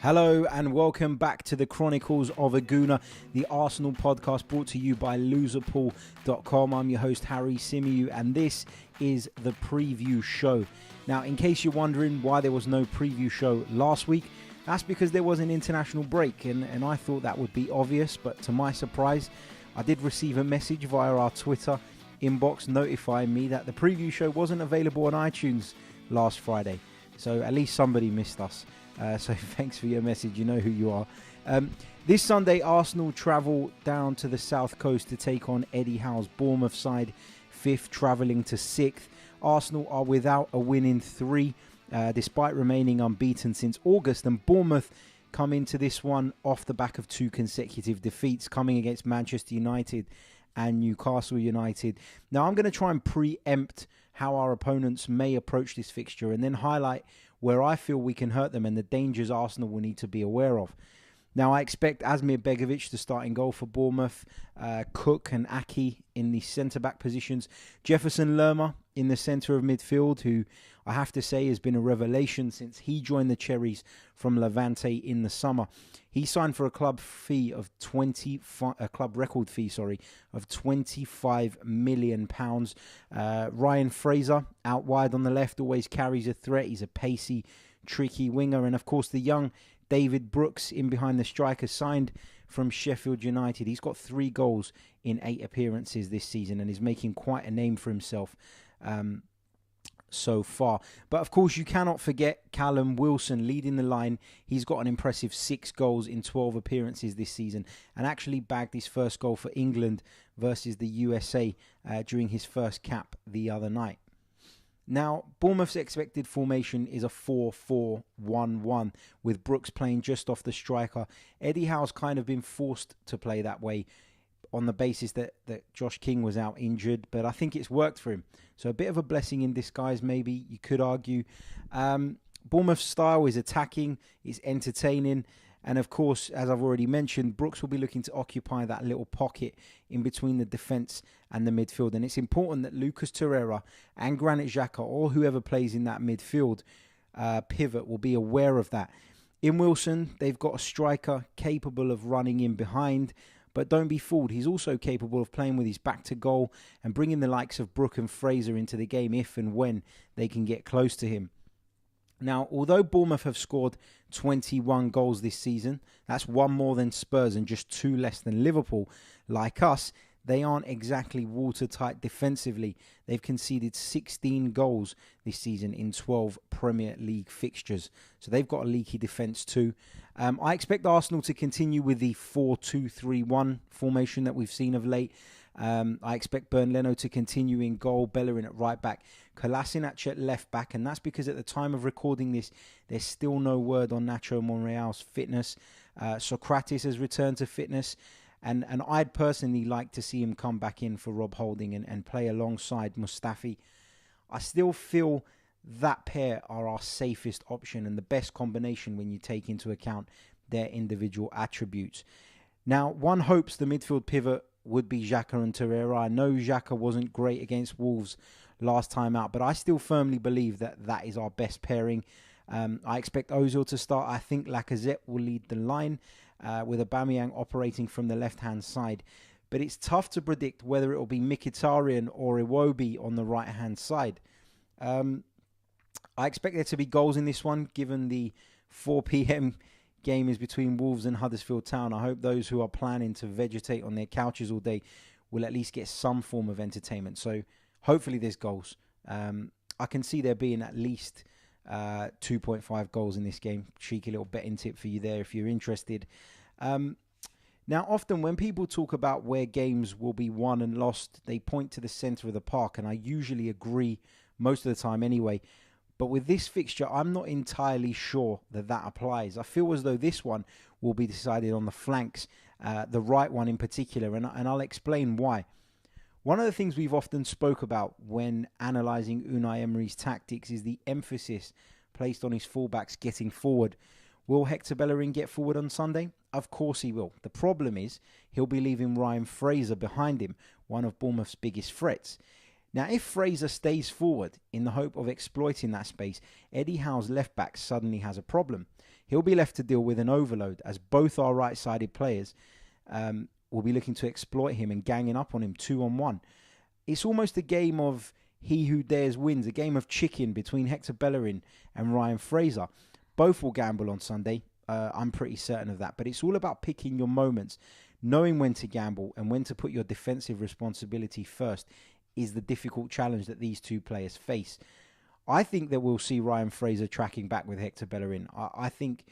Hello and welcome back to the Chronicles of a Gooner, the Arsenal podcast brought to you by Loserpool.com. I'm your host Harry Symeou and this is the preview show. Now, in case you're wondering why there was no preview show last week, that's because there was an international break and I thought that would be obvious, but to my surprise, I did receive a message via our Twitter inbox notifying me that the preview show wasn't available on iTunes last Friday. So at least somebody missed us. So thanks for your message. You know who you are. This Sunday, Arsenal travel down to the south coast to take on Eddie Howe's Bournemouth side, 5th travelling to 6th. Arsenal are without a win in 3, despite remaining unbeaten since August. And Bournemouth come into this one off the back of 2 consecutive defeats, coming against Manchester United and Newcastle United. Now, I'm going to try and preempt how our opponents may approach this fixture and then highlight where I feel we can hurt them and the dangers Arsenal will need to be aware of. Now, I expect Asmir Begovic to start in goal for Bournemouth, Cook and Aki in the centre-back positions, Jefferson Lerma in the centre of midfield, who I have to say has been a revelation since he joined the Cherries from Levante in the summer. He signed for a club record fee of £25 million. Ryan Fraser out wide on the left always carries a threat. He's a pacey, tricky winger, and of course the young David Brooks in behind the striker, signed from Sheffield United. He's got 3 goals in 8 appearances this season and is making quite a name for himself so far. But of course, you cannot forget Callum Wilson leading the line. He's got an impressive 6 goals in 12 appearances this season and actually bagged his first goal for England versus the USA during his first cap the other night. Now, Bournemouth's expected formation is a 4-4-1-1 with Brooks playing just off the striker. Eddie Howe's kind of been forced to play that way on the basis that Josh King was out injured, but I think it's worked for him. So a bit of a blessing in disguise, maybe, you could argue. Bournemouth's style is attacking, it's entertaining, and of course, as I've already mentioned, Brooks will be looking to occupy that little pocket in between the defence and the midfield. And it's important that Lucas Torreira and Granit Xhaka, or whoever plays in that midfield pivot, will be aware of that. In Wilson, they've got a striker capable of running in behind, but don't be fooled, he's also capable of playing with his back to goal and bringing the likes of Brook and Fraser into the game if and when they can get close to him. Now, although Bournemouth have scored 21 goals this season, that's 1 more than Spurs and just 2 less than Liverpool, like us, they aren't exactly watertight defensively. They've conceded 16 goals this season in 12 Premier League fixtures. So they've got a leaky defence too. I expect Arsenal to continue with the 4-2-3-1 formation that we've seen of late. I expect Bernd Leno to continue in goal, Bellerin at right back, Kolasinac at left back, and that's because at the time of recording this, there's still no word on Nacho Monreal's fitness. Socrates has returned to fitness, and I'd personally like to see him come back in for Rob Holding and play alongside Mustafi. I still feel that pair are our safest option and the best combination when you take into account their individual attributes. Now, one hopes the midfield pivot would be Xhaka and Torreira. I know Xhaka wasn't great against Wolves last time out, but I still firmly believe that is our best pairing. I expect Ozil to start. I think Lacazette will lead the line with Aubameyang operating from the left-hand side. But it's tough to predict whether it will be Mkhitaryan or Iwobi on the right-hand side. I expect there to be goals in this one, given the 4 p.m. game is between Wolves and Huddersfield Town. I hope those who are planning to vegetate on their couches all day will at least get some form of entertainment. So hopefully there's goals. I can see there being at least 2.5 goals in this game. Cheeky little betting tip for you there if you're interested. Now, often when people talk about where games will be won and lost, they point to the centre of the park, and I usually agree most of the time anyway. But with this fixture, I'm not entirely sure that applies. I feel as though this one will be decided on the flanks, the right one in particular, and I'll explain why. One of the things we've often spoke about when analysing Unai Emery's tactics is the emphasis placed on his fullbacks getting forward. Will Hector Bellerin get forward on Sunday? Of course he will. The problem is he'll be leaving Ryan Fraser behind him, one of Bournemouth's biggest threats. Now, if Fraser stays forward in the hope of exploiting that space, Eddie Howe's left back suddenly has a problem. He'll be left to deal with an overload, as both our right-sided players will be looking to exploit him and ganging up on him 2-on-1. It's almost a game of he who dares wins, a game of chicken between Hector Bellerin and Ryan Fraser. Both will gamble on Sunday. I'm pretty certain of that. But it's all about picking your moments. Knowing when to gamble and when to put your defensive responsibility first is the difficult challenge that these two players face. I think that we'll see Ryan Fraser tracking back with Hector Bellerin. I think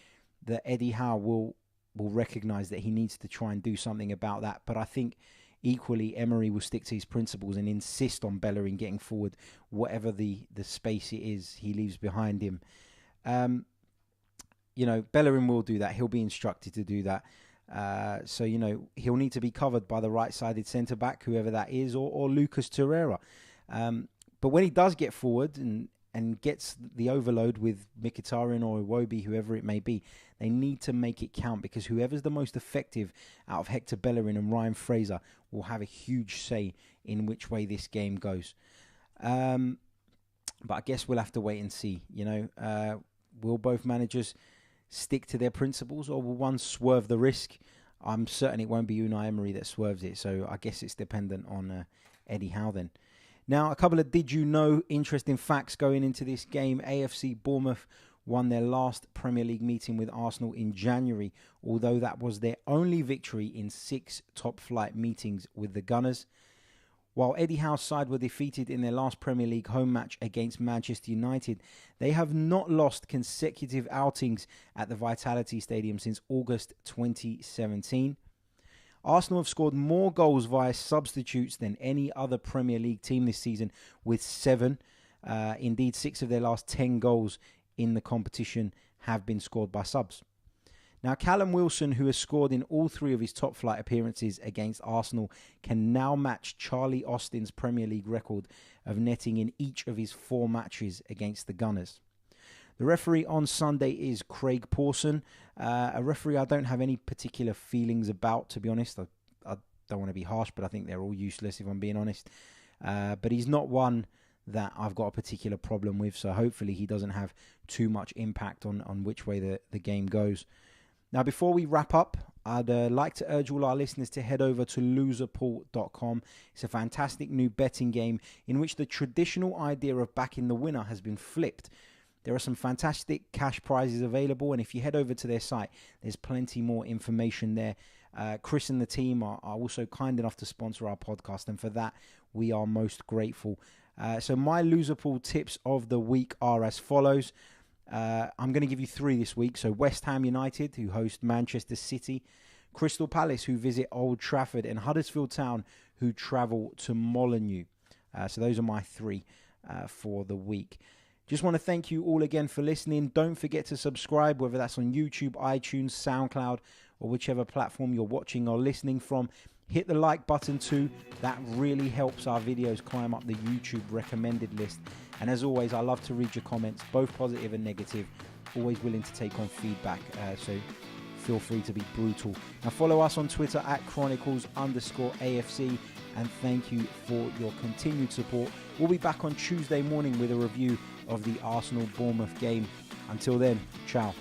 that Eddie Howe will recognise that he needs to try and do something about that. But I think equally Emery will stick to his principles and insist on Bellerin getting forward, whatever the space it is he leaves behind him. Bellerin will do that. He'll be instructed to do that. So he'll need to be covered by the right-sided centre-back, whoever that is, or Lucas Torreira. But when he does get forward and gets the overload with Mkhitaryan or Iwobi, whoever it may be, they need to make it count, because whoever's the most effective out of Hector Bellerin and Ryan Fraser will have a huge say in which way this game goes. But I guess we'll have to wait and see. Will both managers stick to their principles, or will one swerve the risk? I'm certain it won't be Unai Emery that swerves it, so I guess it's dependent on Eddie Howe then. Now, a couple of interesting facts going into this game. AFC Bournemouth won their last Premier League meeting with Arsenal in January, although that was their only victory in 6 top-flight meetings with the Gunners. While Eddie Howe's side were defeated in their last Premier League home match against Manchester United, they have not lost consecutive outings at the Vitality Stadium since August 2017. Arsenal have scored more goals via substitutes than any other Premier League team this season, with 7. Indeed, 6 of their last 10 goals in the competition have been scored by subs. Now, Callum Wilson, who has scored in all 3 of his top-flight appearances against Arsenal, can now match Charlie Austin's Premier League record of netting in each of his 4 matches against the Gunners. The referee on Sunday is Craig Pawson, a referee I don't have any particular feelings about, to be honest. I don't want to be harsh, but I think they're all useless, if I'm being honest. But he's not one that I've got a particular problem with, so hopefully he doesn't have too much impact on which way the game goes. Now, before we wrap up, I'd like to urge all our listeners to head over to Loserpool.com. It's a fantastic new betting game in which the traditional idea of backing the winner has been flipped. There are some fantastic cash prizes available, and if you head over to their site, there's plenty more information there. Chris and the team are also kind enough to sponsor our podcast, and for that, we are most grateful. So my Loserpool tips of the week are as follows. I'm going to give you 3 this week. So West Ham United, who host Manchester City, Crystal Palace, who visit Old Trafford, and Huddersfield Town, who travel to Molineux. So those are my 3 for the week. Just want to thank you all again for listening. Don't forget to subscribe, whether that's on YouTube, iTunes, SoundCloud, or whichever platform you're watching or listening from. Hit the like button too. That really helps our videos climb up the YouTube recommended list. And as always, I love to read your comments, both positive and negative. Always willing to take on feedback, so feel free to be brutal. Now follow us on Twitter at Chronicles_AFC, and thank you for your continued support. We'll be back on Tuesday morning with a review of the Arsenal-Bournemouth game. Until then, ciao.